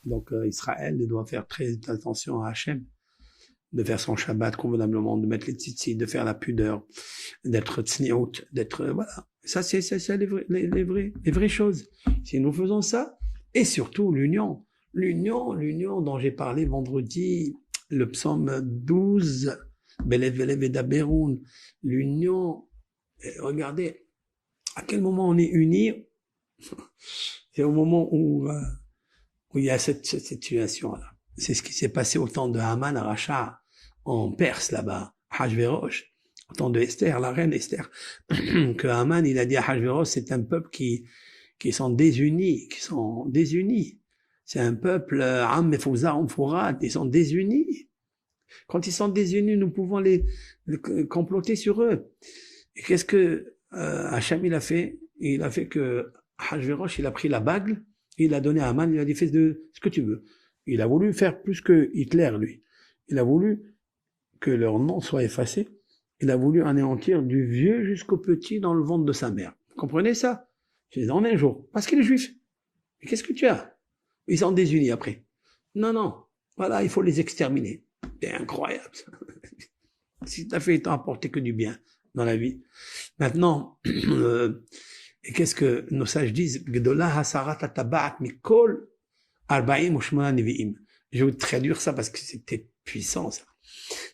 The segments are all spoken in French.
Donc Israël doit faire très attention à Hachem, de faire son Shabbat convenablement, de mettre les tzitzit, de faire la pudeur, d'être tzniut, d'être voilà. Ça c'est les vraies choses. Si nous faisons ça, et surtout l'union dont j'ai parlé vendredi, le psaume 12, Belev Belev Edaberoun, l'union. Regardez à quel moment on est unis. C'est au moment où il y a cette situation-là. C'est ce qui s'est passé au temps de Haman Aracha en Perse là-bas, Hachvérosh, au temps de Esther, la reine Esther, que Haman il a dit à Hachvérosh, c'est un peuple qui sont désunis, C'est un peuple Am Mefouza Amfourat, ils sont désunis. Quand ils sont désunis, nous pouvons les comploter sur eux. Et qu'est-ce que Hacham il a fait? Il a fait que Hachvérosh il a pris la bague, il a donné à Haman, il a dit fais de ce que tu veux. Il a voulu faire plus que Hitler, lui. Il a voulu que leur nom soit effacé. Il a voulu anéantir du vieux jusqu'au petit dans le ventre de sa mère. Vous comprenez ça? C'est en un jour. Parce qu'il est juif. Mais qu'est-ce que tu as? Ils sont désunis après. Non. Voilà, il faut les exterminer. C'est incroyable. Si t'as fait, t'as apporté que du bien dans la vie. Maintenant, et qu'est-ce que nos sages disent? Gdola hasarat atabaat mikol arba'im u'shmona nevi'im. Je vais vous traduire ça parce que c'était puissant, ça.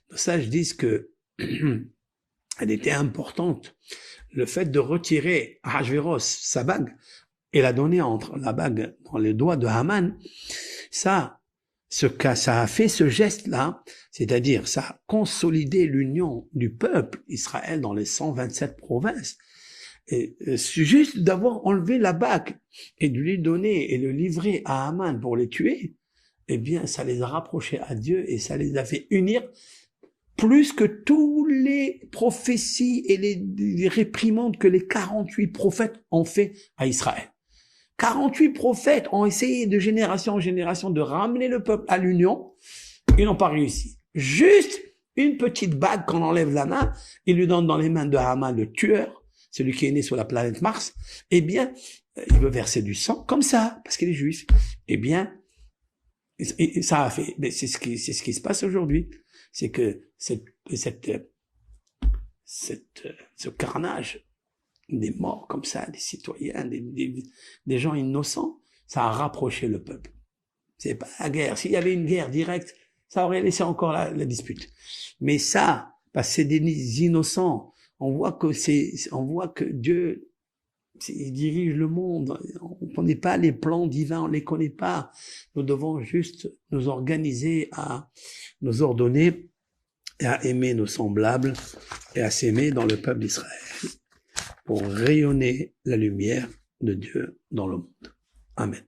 Nos sages disent que elle était importante. Le fait de retirer à Hachvérosh sa bague et la donner entre la bague dans les doigts de Haman, ça a fait ce geste-là, c'est-à-dire ça a consolidé l'union du peuple Israël dans les 127 provinces. Et juste d'avoir enlevé la bague et de lui donner et le livrer à Haman pour les tuer, eh bien, ça les a rapprochés à Dieu et ça les a fait unir plus que tous les prophéties et les réprimandes que les 48 prophètes ont fait à Israël. 48 prophètes ont essayé de génération en génération de ramener le peuple à l'union. Ils n'ont pas réussi. Juste une petite bague qu'on enlève la main, il lui donne dans les mains de Haman, le tueur, celui qui est né sur la planète Mars. Eh bien, il veut verser du sang comme ça, parce qu'il est juif. Eh bien, ça a fait, c'est ce qui se passe aujourd'hui. C'est que ce carnage des morts comme ça, des citoyens, des gens innocents, ça a rapproché le peuple. C'est pas la guerre. S'il y avait une guerre directe, ça aurait laissé encore la dispute. Mais ça, parce que c'est des innocents, on voit que Dieu, il dirige le monde. On ne connaît pas les plans divins, on les connaît pas. Nous devons juste nous organiser à nous ordonner et à aimer nos semblables et à s'aimer dans le peuple d'Israël pour rayonner la lumière de Dieu dans le monde. Amen.